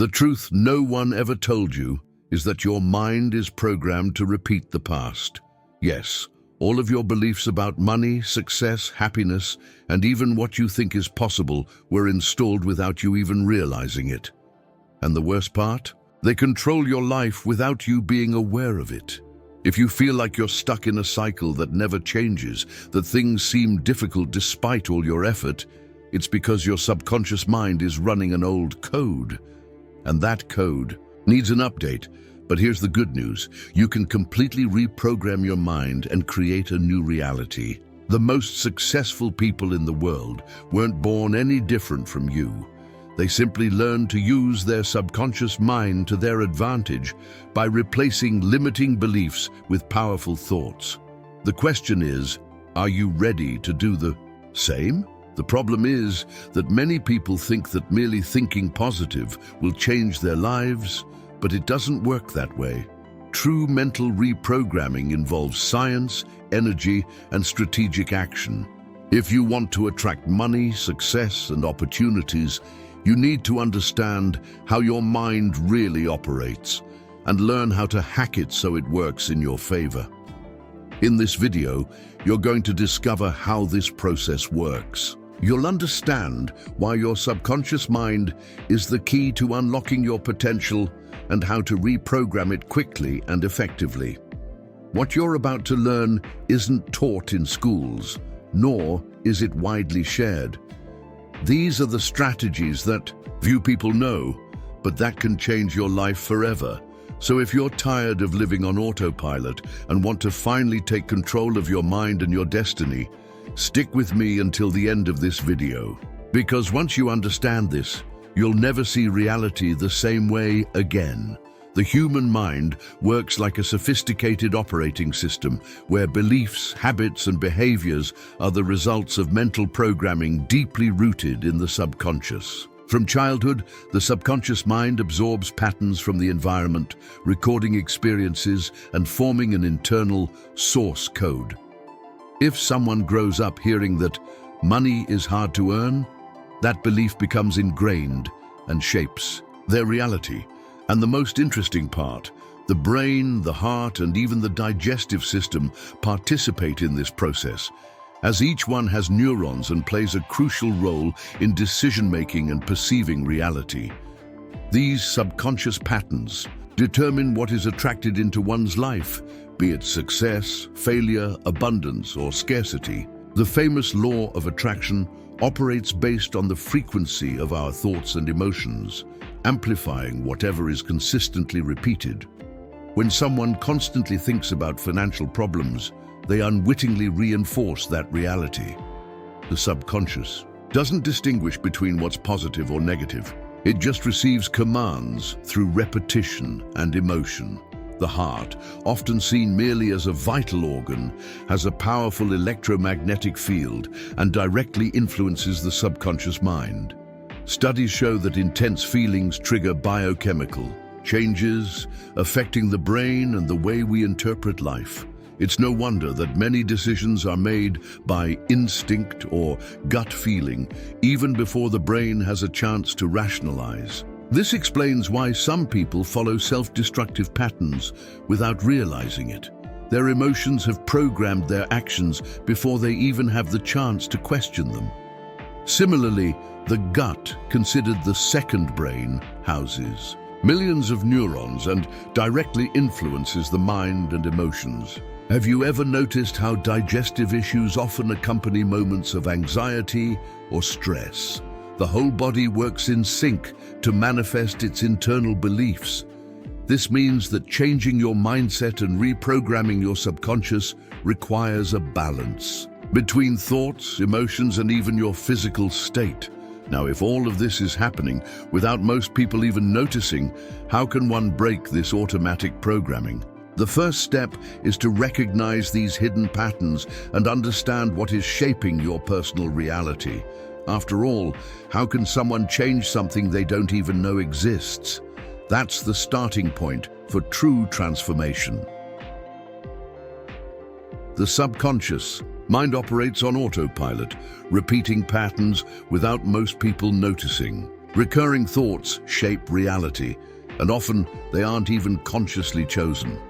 The truth no one ever told you is that your mind is programmed to repeat the past. Yes, all of your beliefs about money, success, happiness, and even what you think is possible were installed without you even realizing it. And the worst part? They control your life without you being aware of it. If you feel like you're stuck in a cycle that never changes, that things seem difficult despite all your effort, it's because your subconscious mind is running an old code. And that code needs an update. But here's the good news. You can completely reprogram your mind and create a new reality. The most successful people in the world weren't born any different from you. They simply learned to use their subconscious mind to their advantage by replacing limiting beliefs with powerful thoughts. The question is, are you ready to do the same? The problem is that many people think that merely thinking positive will change their lives, but it doesn't work that way. True mental reprogramming involves science, energy, and strategic action. If you want to attract money, success, and opportunities, you need to understand how your mind really operates and learn how to hack it so it works in your favor. In this video, you're going to discover how this process works. You'll understand why your subconscious mind is the key to unlocking your potential and how to reprogram it quickly and effectively. What you're about to learn isn't taught in schools, nor is it widely shared. These are the strategies that few people know, but that can change your life forever. So if you're tired of living on autopilot and want to finally take control of your mind and your destiny, stick with me until the end of this video. Because once you understand this, you'll never see reality the same way again. The human mind works like a sophisticated operating system where beliefs, habits, and behaviors are the results of mental programming deeply rooted in the subconscious. From childhood, the subconscious mind absorbs patterns from the environment, recording experiences and forming an internal source code. If someone grows up hearing that money is hard to earn, that belief becomes ingrained and shapes their reality. And the most interesting part, the brain, the heart, and even the digestive system participate in this process, as each one has neurons and plays a crucial role in decision-making and perceiving reality. These subconscious patterns determine what is attracted into one's life, be it success, failure, abundance, or scarcity. The famous law of attraction operates based on the frequency of our thoughts and emotions, amplifying whatever is consistently repeated. When someone constantly thinks about financial problems, they unwittingly reinforce that reality. The subconscious doesn't distinguish between what's positive or negative. It just receives commands through repetition and emotion. The heart, often seen merely as a vital organ, has a powerful electromagnetic field and directly influences the subconscious mind. Studies show that intense feelings trigger biochemical changes, affecting the brain and the way we interpret life. It's no wonder that many decisions are made by instinct or gut feeling, even before the brain has a chance to rationalize. This explains why some people follow self-destructive patterns without realizing it. Their emotions have programmed their actions before they even have the chance to question them. Similarly, the gut, considered the second brain, houses millions of neurons and directly influences the mind and emotions. Have you ever noticed how digestive issues often accompany moments of anxiety or stress? The whole body works in sync to manifest its internal beliefs. This means that changing your mindset and reprogramming your subconscious requires a balance between thoughts, emotions, and even your physical state. Now, if all of this is happening without most people even noticing, how can one break this automatic programming? The first step is to recognize these hidden patterns and understand what is shaping your personal reality. After all, how can someone change something they don't even know exists? That's the starting point for true transformation. The subconscious mind operates on autopilot, repeating patterns without most people noticing. Recurring thoughts shape reality, and often they aren't even consciously chosen.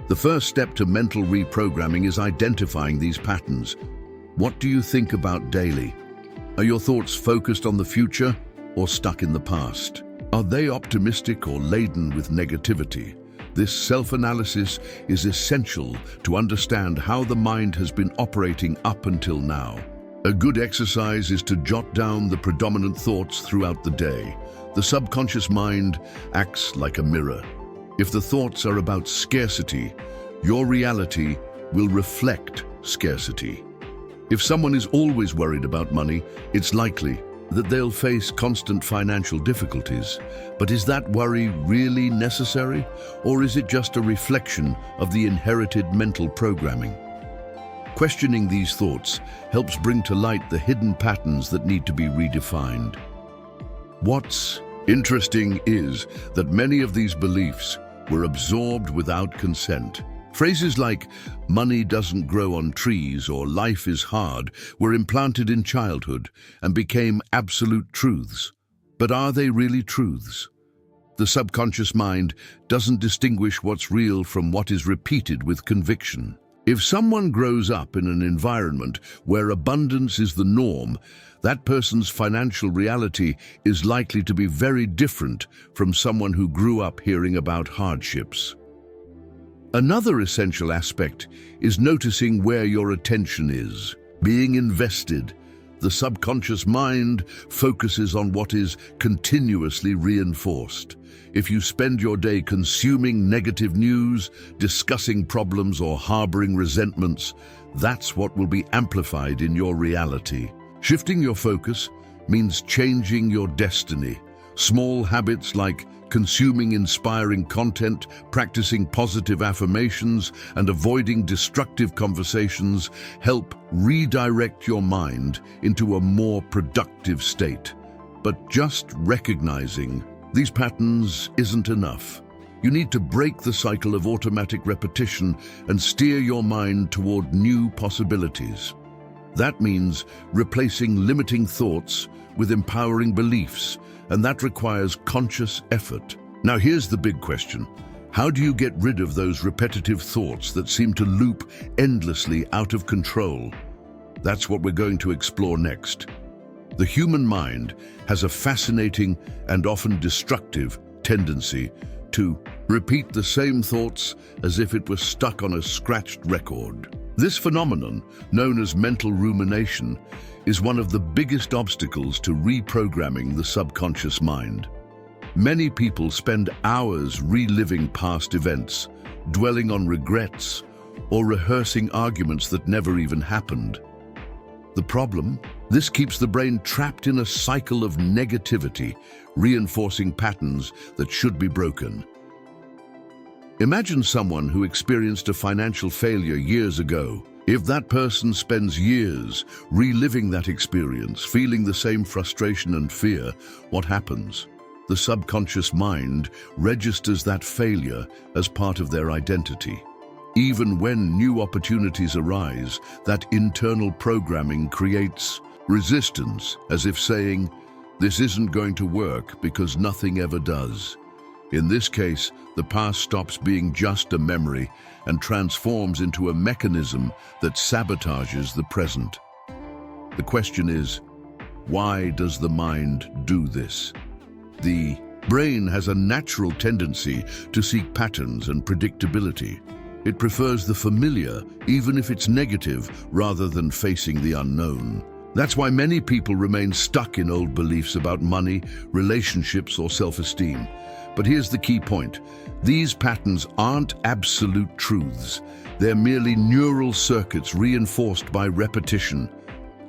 The first step to mental reprogramming is identifying these patterns. What do you think about daily? Are your thoughts focused on the future or stuck in the past? Are they optimistic or laden with negativity? This self-analysis is essential to understand how the mind has been operating up until now. A good exercise is to jot down the predominant thoughts throughout the day. The subconscious mind acts like a mirror. If the thoughts are about scarcity, your reality will reflect scarcity. If someone is always worried about money, it's likely that they'll face constant financial difficulties. But is that worry really necessary? Or is it just a reflection of the inherited mental programming? Questioning these thoughts helps bring to light the hidden patterns that need to be redefined. What's interesting is that many of these beliefs were absorbed without consent. Phrases like "money doesn't grow on trees" or "life is hard" were implanted in childhood and became absolute truths. But are they really truths? The subconscious mind doesn't distinguish what's real from what is repeated with conviction. If someone grows up in an environment where abundance is the norm, that person's financial reality is likely to be very different from someone who grew up hearing about hardships. Another essential aspect is noticing where your attention is. Being invested, the subconscious mind focuses on what is continuously reinforced. If you spend your day consuming negative news, discussing problems, or harboring resentments, that's what will be amplified in your reality. Shifting your focus means changing your destiny. Small habits like consuming inspiring content, practicing positive affirmations, and avoiding destructive conversations help redirect your mind into a more productive state. But just recognizing these patterns isn't enough. You need to break the cycle of automatic repetition and steer your mind toward new possibilities. That means replacing limiting thoughts with empowering beliefs, and that requires conscious effort. Now here's the big question. How do you get rid of those repetitive thoughts that seem to loop endlessly out of control? That's what we're going to explore next. The human mind has a fascinating and often destructive tendency to repeat the same thoughts as if it was stuck on a scratched record. This phenomenon, known as mental rumination, is one of the biggest obstacles to reprogramming the subconscious mind. Many people spend hours reliving past events, dwelling on regrets, or rehearsing arguments that never even happened. The problem? This keeps the brain trapped in a cycle of negativity, reinforcing patterns that should be broken. Imagine someone who experienced a financial failure years ago. If that person spends years reliving that experience, feeling the same frustration and fear, what happens? The subconscious mind registers that failure as part of their identity. Even when new opportunities arise, that internal programming creates resistance, as if saying, "This isn't going to work because nothing ever does." In this case, the past stops being just a memory and transforms into a mechanism that sabotages the present. The question is, why does the mind do this? The brain has a natural tendency to seek patterns and predictability. It prefers the familiar, even if it's negative, rather than facing the unknown. That's why many people remain stuck in old beliefs about money, relationships, or self-esteem. But here's the key point. These patterns aren't absolute truths. They're merely neural circuits reinforced by repetition.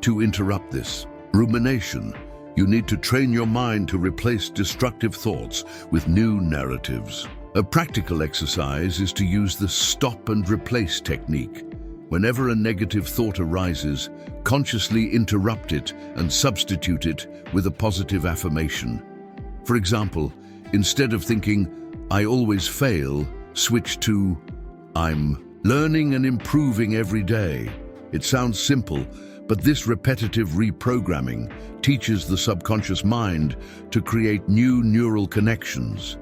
To interrupt this rumination, you need to train your mind to replace destructive thoughts with new narratives. A practical exercise is to use the stop and replace technique. Whenever a negative thought arises, consciously interrupt it and substitute it with a positive affirmation. For example, instead of thinking, "I always fail," switch to, "I'm learning and improving every day." It sounds simple, But this repetitive reprogramming teaches the subconscious mind to create new neural connections.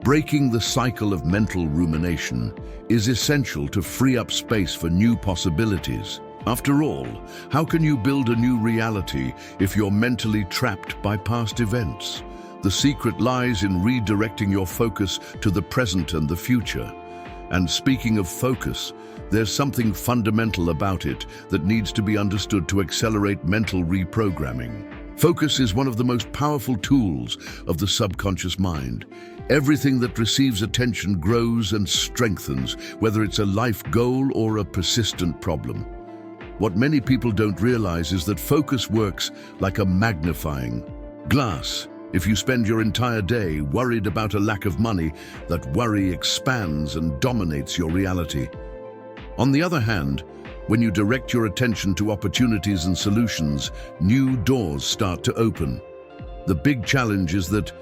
Breaking the cycle of mental rumination is essential to free up space for new possibilities. After all, how can you build a new reality if you're mentally trapped by past events? The secret lies in redirecting your focus to the present and the future. And speaking of focus, there's something fundamental about it that needs to be understood to accelerate mental reprogramming. Focus is one of the most powerful tools of the subconscious mind. Everything that receives attention grows and strengthens, whether it's a life goal or a persistent problem. What many people don't realize is that focus works like a magnifying glass. If you spend your entire day worried about a lack of money, that worry expands and dominates your reality. On the other hand, when you direct your attention to opportunities and solutions, new doors start to open. The big challenge is that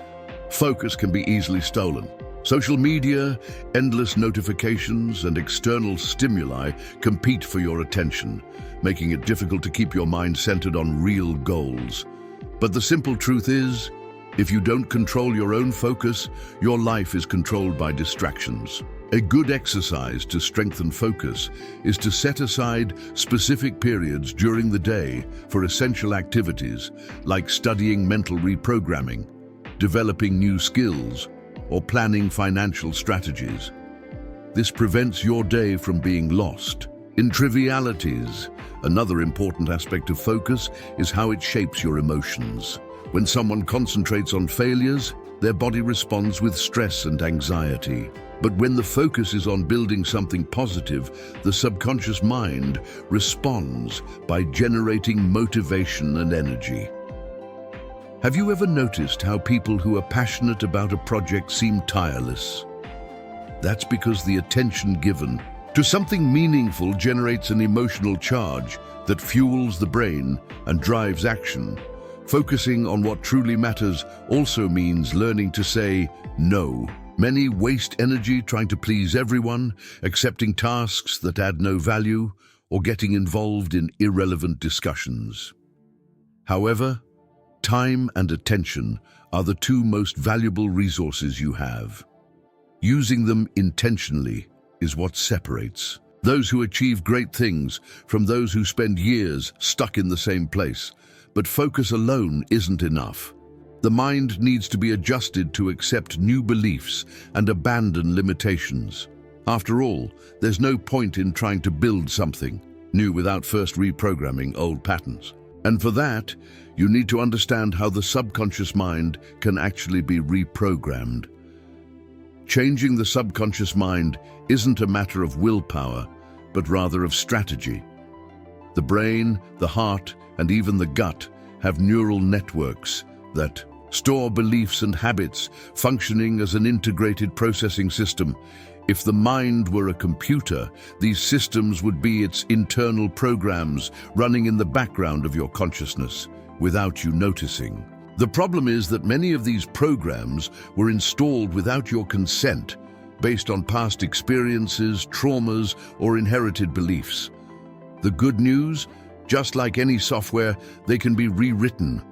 focus can be easily stolen. Social media, endless notifications, and external stimuli compete for your attention, making it difficult to keep your mind centered on real goals. But the simple truth is, if you don't control your own focus, your life is controlled by distractions. A good exercise to strengthen focus is to set aside specific periods during the day for essential activities like studying mental reprogramming, developing new skills, or planning financial strategies. This prevents your day from being lost in trivialities. Another important aspect of focus is how it shapes your emotions. When someone concentrates on failures, their body responds with stress and anxiety. But when the focus is on building something positive, the subconscious mind responds by generating motivation and energy. Have you ever noticed how people who are passionate about a project seem tireless? That's because the attention given to something meaningful generates an emotional charge that fuels the brain and drives action. Focusing on what truly matters also means learning to say no. Many waste energy trying to please everyone, accepting tasks that add no value, or getting involved in irrelevant discussions. However, time and attention are the two most valuable resources you have. Using them intentionally is what separates those who achieve great things from those who spend years stuck in the same place. But focus alone isn't enough. The mind needs to be adjusted to accept new beliefs and abandon limitations. After all, there's no point in trying to build something new without first reprogramming old patterns. And for that, you need to understand how the subconscious mind can actually be reprogrammed. Changing the subconscious mind isn't a matter of willpower, but rather of strategy. The brain, the heart, and even the gut have neural networks that store beliefs and habits, functioning as an integrated processing system. If the mind were a computer, these systems would be its internal programs running in the background of your consciousness without you noticing. The problem is that many of these programs were installed without your consent, based on past experiences, traumas, or inherited beliefs. The good news, just like any software, they can be rewritten.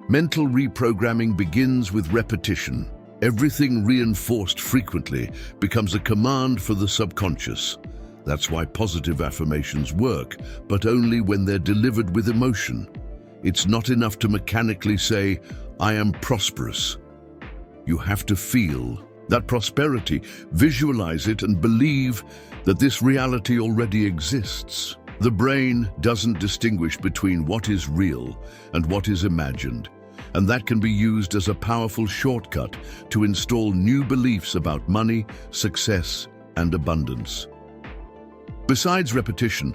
Mental reprogramming begins with repetition. Everything reinforced frequently becomes a command for the subconscious. That's why positive affirmations work, but only when they're delivered with emotion. It's not enough to mechanically say, "I am prosperous." You have to feel that prosperity, visualize it, and believe that this reality already exists. The brain doesn't distinguish between what is real and what is imagined, and that can be used as a powerful shortcut to install new beliefs about money, success, and abundance. Besides repetition,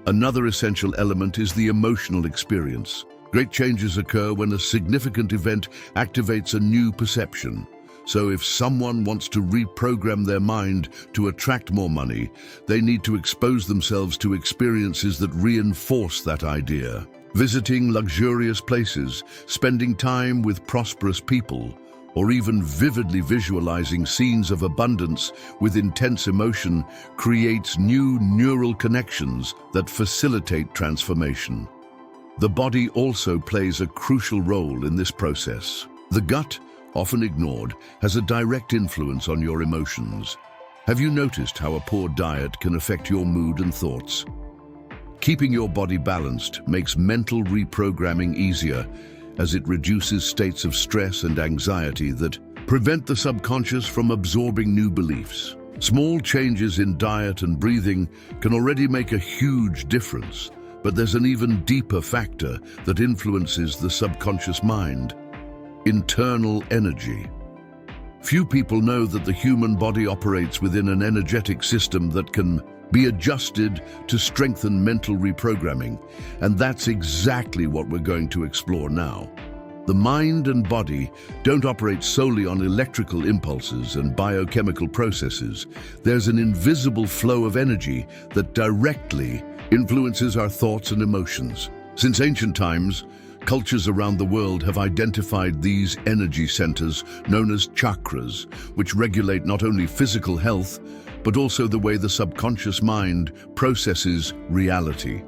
another essential element is the emotional experience. Great changes occur when a significant event activates a new perception. So if someone wants to reprogram their mind to attract more money, they need to expose themselves to experiences that reinforce that idea. Visiting luxurious places, spending time with prosperous people, or even vividly visualizing scenes of abundance with intense emotion creates new neural connections that facilitate transformation. The body also plays a crucial role in this process. The gut, often ignored, has a direct influence on your emotions. Have you noticed how a poor diet can affect your mood and thoughts? Keeping your body balanced makes mental reprogramming easier, as it reduces states of stress and anxiety that prevent the subconscious from absorbing new beliefs. Small changes in diet and breathing can already make a huge difference, but there's an even deeper factor that influences the subconscious mind: internal energy. Few people know that the human body operates within an energetic system that can be adjusted to strengthen mental reprogramming, and that's exactly what we're going to explore now. The mind and body don't operate solely on electrical impulses and biochemical processes. There's an invisible flow of energy that directly influences our thoughts and emotions. Since ancient times, cultures around the world have identified these energy centers known as chakras, which regulate not only physical health, but also the way the subconscious mind processes reality.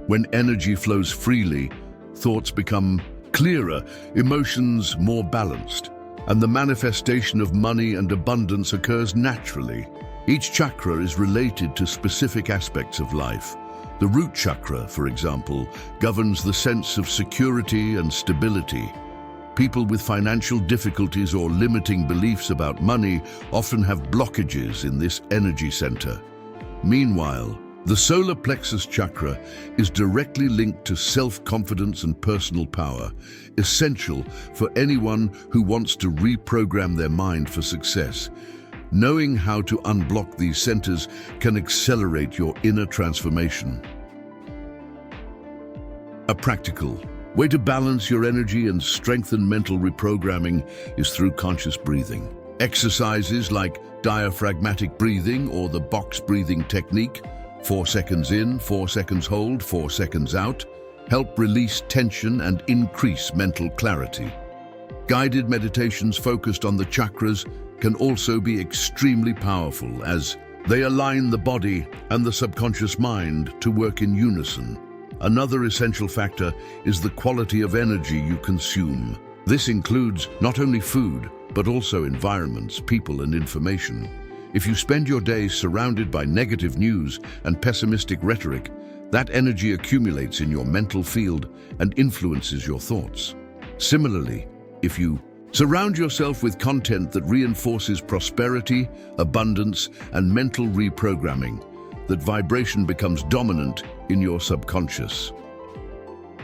When energy flows freely, thoughts become clearer, emotions more balanced, and the manifestation of money and abundance occurs naturally. Each chakra is related to specific aspects of life. The root chakra, for example, governs the sense of security and stability. People with financial difficulties or limiting beliefs about money often have blockages in this energy center. Meanwhile, the solar plexus chakra is directly linked to self-confidence and personal power, essential for anyone who wants to reprogram their mind for success. Knowing how to unblock these centers can accelerate your inner transformation. A practical way to balance your energy and strengthen mental reprogramming is through conscious breathing. Exercises like diaphragmatic breathing or the box breathing technique, 4 seconds in, 4 seconds hold, 4 seconds out, help release tension and increase mental clarity. Guided meditations focused on the chakras can also be extremely powerful, as they align the body and the subconscious mind to work in unison. Another essential factor is the quality of energy you consume. This includes not only food, but also environments, people, and information. If you spend your day surrounded by negative news and pessimistic rhetoric, that energy accumulates in your mental field and influences your thoughts. Similarly, if you surround yourself with content that reinforces prosperity, abundance, and mental reprogramming, that vibration becomes dominant in your subconscious.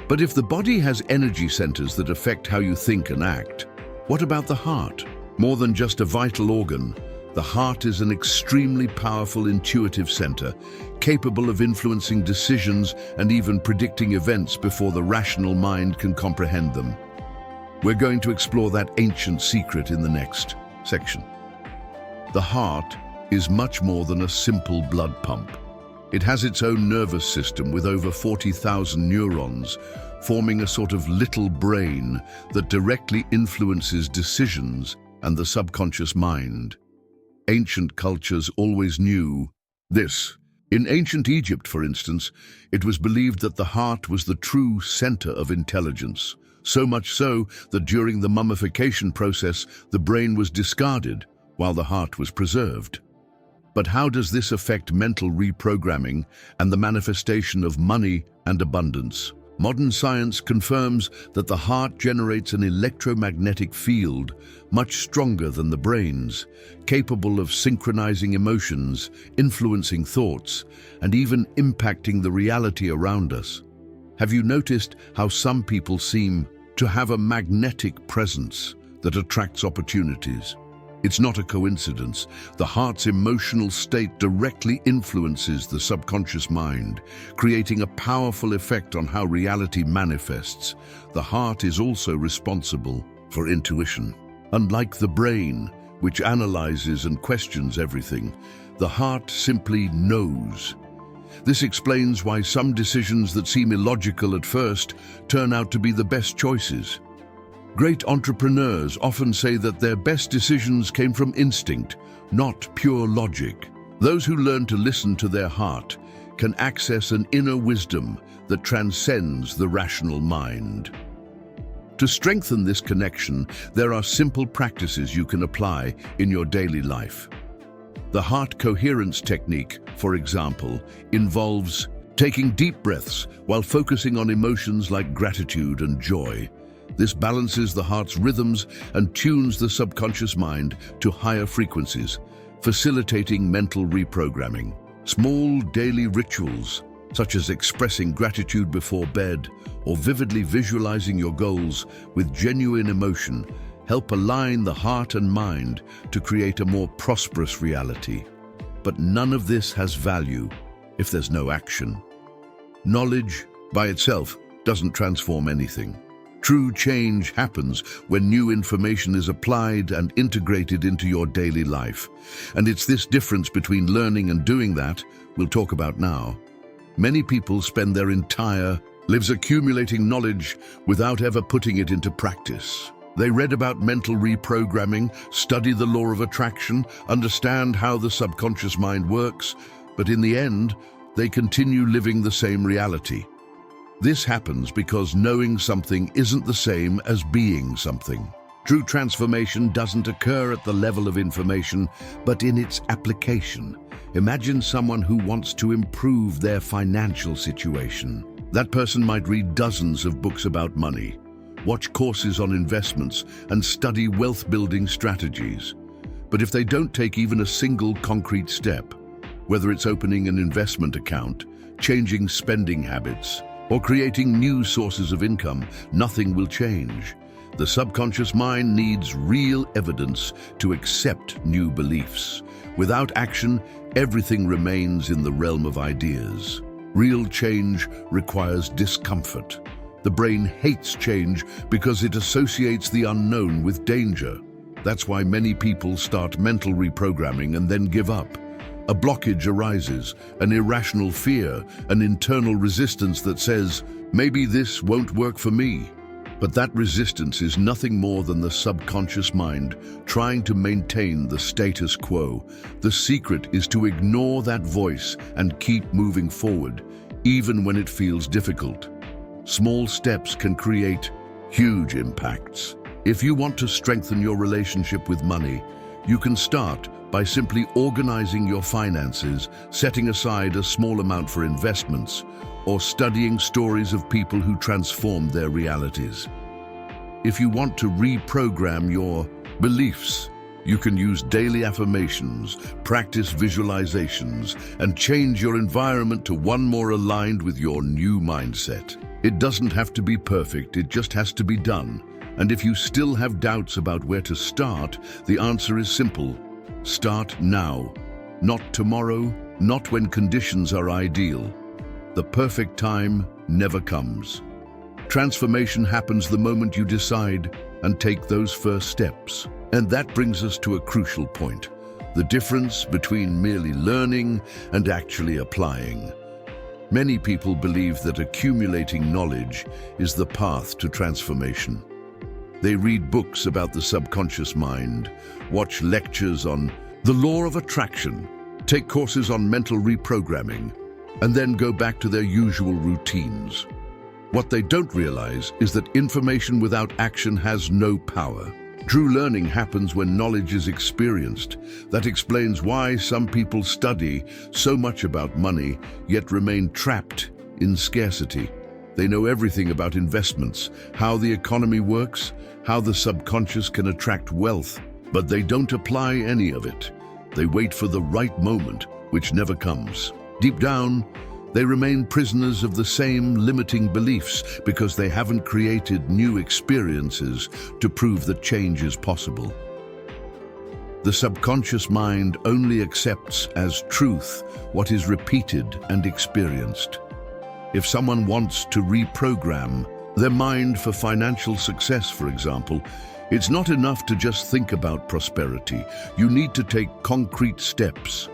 But if the body has energy centers that affect how you think and act, what about the heart? More than just a vital organ, the heart is an extremely powerful intuitive center, capable of influencing decisions and even predicting events before the rational mind can comprehend them. We're going to explore that ancient secret in the next section. The heart is much more than a simple blood pump. It has its own nervous system with over 40,000 neurons, forming a sort of little brain that directly influences decisions and the subconscious mind. Ancient cultures always knew this. In ancient Egypt, for instance, it was believed that the heart was the true center of intelligence, so much so that during the mummification process, the brain was discarded while the heart was preserved. But how does this affect mental reprogramming and the manifestation of money and abundance? Modern science confirms that the heart generates an electromagnetic field much stronger than the brain's, capable of synchronizing emotions, influencing thoughts, and even impacting the reality around us. Have you noticed how some people seem to have a magnetic presence that attracts opportunities? It's not a coincidence. The heart's emotional state directly influences the subconscious mind, creating a powerful effect on how reality manifests. The heart is also responsible for intuition. Unlike the brain, which analyzes and questions everything, the heart simply knows. This explains why some decisions that seem illogical at first turn out to be the best choices. Great entrepreneurs often say that their best decisions came from instinct, not pure logic. Those who learn to listen to their heart can access an inner wisdom that transcends the rational mind. To strengthen this connection, there are simple practices you can apply in your daily life. The heart coherence technique, for example, involves taking deep breaths while focusing on emotions like gratitude and joy. This balances the heart's rhythms and tunes the subconscious mind to higher frequencies, facilitating mental reprogramming. Small daily rituals, such as expressing gratitude before bed or vividly visualizing your goals with genuine emotion, help align the heart and mind to create a more prosperous reality. But none of this has value if there's no action. Knowledge by itself doesn't transform anything. True change happens when new information is applied and integrated into your daily life. And it's this difference between learning and doing that we'll talk about now. Many people spend their entire lives accumulating knowledge without ever putting it into practice. They read about mental reprogramming, study the law of attraction, understand how the subconscious mind works, but in the end, they continue living the same reality. This happens because knowing something isn't the same as being something. True transformation doesn't occur at the level of information, but in its application. Imagine someone who wants to improve their financial situation. That person might read dozens of books about money, watch courses on investments, and study wealth-building strategies. But if they don't take even a single concrete step, whether it's opening an investment account, changing spending habits, or creating new sources of income, nothing will change. The subconscious mind needs real evidence to accept new beliefs. Without action, everything remains in the realm of ideas. Real change requires discomfort. The brain hates change because it associates the unknown with danger. That's why many people start mental reprogramming and then give up. A blockage arises, an irrational fear, an internal resistance that says, maybe this won't work for me. But that resistance is nothing more than the subconscious mind trying to maintain the status quo. The secret is to ignore that voice and keep moving forward, even when it feels difficult. Small steps can create huge impacts. If you want to strengthen your relationship with money, you can start by simply organizing your finances, setting aside a small amount for investments, or studying stories of people who transformed their realities. If you want to reprogram your beliefs, you can use daily affirmations, practice visualizations, and change your environment to one more aligned with your new mindset. It doesn't have to be perfect, it just has to be done. And if you still have doubts about where to start, the answer is simple. Start now. Not tomorrow, not when conditions are ideal. The perfect time never comes. Transformation happens the moment you decide and take those first steps. And that brings us to a crucial point, the difference between merely learning and actually applying. Many people believe that accumulating knowledge is the path to transformation. They read books about the subconscious mind, watch lectures on the law of attraction, take courses on mental reprogramming, and then go back to their usual routines. What they don't realize is that information without action has no power. True learning happens when knowledge is experienced. That explains why some people study so much about money, yet remain trapped in scarcity. They know everything about investments, how the economy works, how the subconscious can attract wealth, but they don't apply any of it. They wait for the right moment, which never comes. Deep down, they remain prisoners of the same limiting beliefs because they haven't created new experiences to prove that change is possible. The subconscious mind only accepts as truth what is repeated and experienced. If someone wants to reprogram their mind for financial success, for example, it's not enough to just think about prosperity. You need to take concrete steps.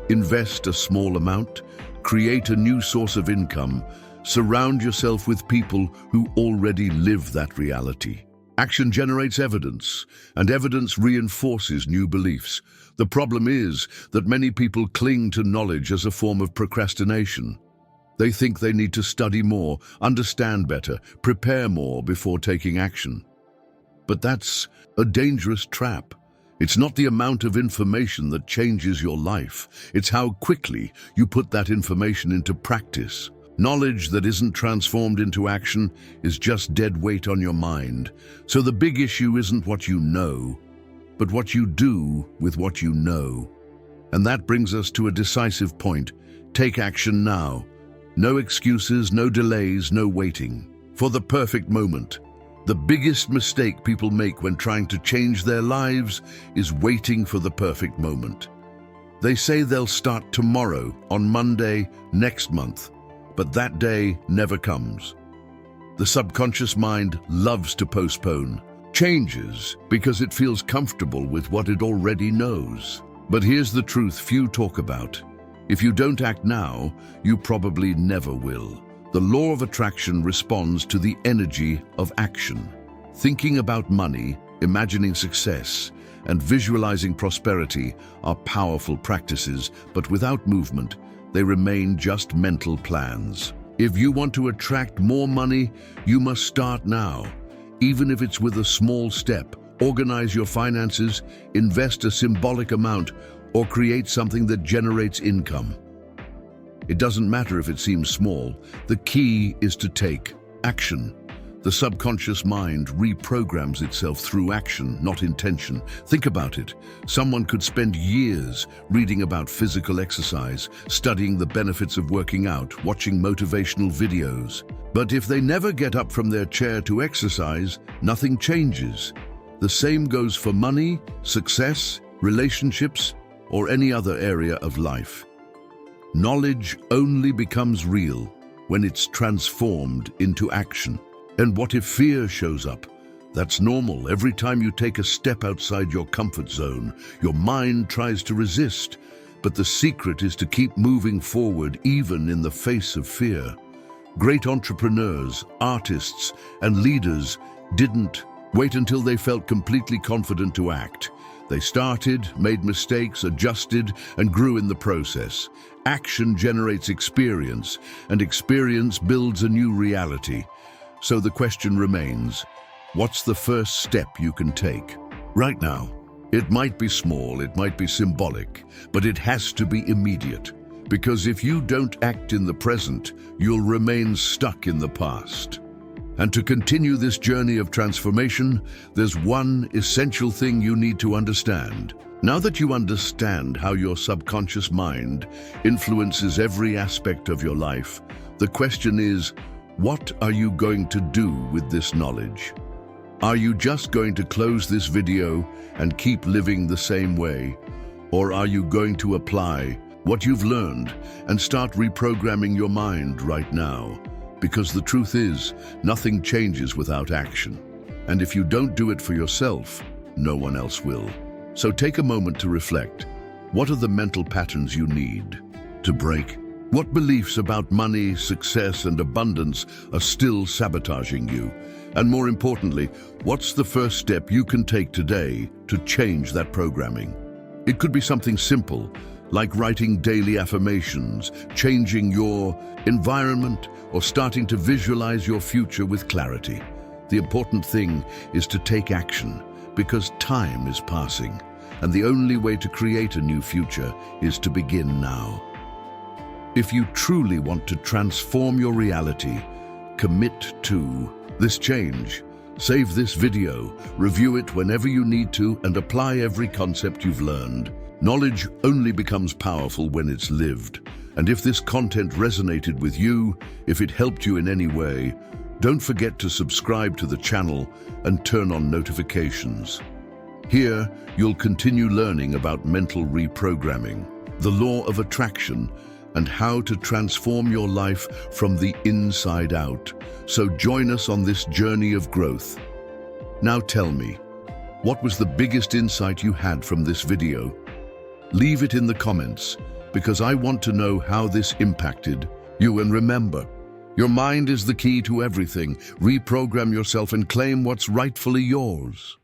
Invest a small amount, create a new source of income, surround yourself with people who already live that reality. Action generates evidence, and evidence reinforces new beliefs. The problem is that many people cling to knowledge as a form of procrastination. They think they need to study more, understand better, prepare more before taking action. But that's a dangerous trap. It's not the amount of information that changes your life. It's how quickly you put that information into practice. Knowledge that isn't transformed into action is just dead weight on your mind. So the big issue isn't what you know, but what you do with what you know. And that brings us to a decisive point. Take action now. No excuses, no delays, no waiting for the perfect moment. The biggest mistake people make when trying to change their lives is waiting for the perfect moment. They say they'll start tomorrow, on Monday, next month, but that day never comes. The subconscious mind loves to postpone changes because it feels comfortable with what it already knows. But here's the truth few talk about. If you don't act now, you probably never will. The law of attraction responds to the energy of action. Thinking about money, imagining success, and visualizing prosperity are powerful practices, but without movement, they remain just mental plans. If you want to attract more money, you must start now. Even if it's with a small step, organize your finances, invest a symbolic amount, or create something that generates income. It doesn't matter if it seems small. The key is to take action. The subconscious mind reprograms itself through action, not intention. Think about it. Someone could spend years reading about physical exercise, studying the benefits of working out, watching motivational videos. But if they never get up from their chair to exercise, nothing changes. The same goes for money, success, relationships, or any other area of life. Knowledge only becomes real when it's transformed into action. And what if fear shows up? That's normal. Every time you take a step outside your comfort zone, your mind tries to resist. But the secret is to keep moving forward even in the face of fear. Great entrepreneurs, artists, and leaders didn't wait until they felt completely confident to act. They started, made mistakes, adjusted, and grew in the process. Action generates experience, and experience builds a new reality. So the question remains, what's the first step you can take right now? It might be small, it might be symbolic, but it has to be immediate. Because if you don't act in the present, you'll remain stuck in the past. And to continue this journey of transformation, there's one essential thing you need to understand. Now that you understand how your subconscious mind influences every aspect of your life, the question is, what are you going to do with this knowledge? Are you just going to close this video and keep living the same way? Or are you going to apply what you've learned and start reprogramming your mind right now? Because the truth is, nothing changes without action. And if you don't do it for yourself, no one else will. So take a moment to reflect. What are the mental patterns you need to break? What beliefs about money, success, and abundance are still sabotaging you? And more importantly, what's the first step you can take today to change that programming? It could be something simple, like writing daily affirmations, changing your environment, or starting to visualize your future with clarity. The important thing is to take action, because time is passing, and the only way to create a new future is to begin now. If you truly want to transform your reality, commit to this change. Save this video, review it whenever you need to, and apply every concept you've learned. Knowledge only becomes powerful when it's lived. And if this content resonated with you, if it helped you in any way, don't forget to subscribe to the channel and turn on notifications. Here, you'll continue learning about mental reprogramming, the law of attraction, and how to transform your life from the inside out. So join us on this journey of growth. Now tell me, what was the biggest insight you had from this video? Leave it in the comments, because I want to know how this impacted you. And remember, Your mind is the key to everything. Reprogram yourself and claim what's rightfully yours.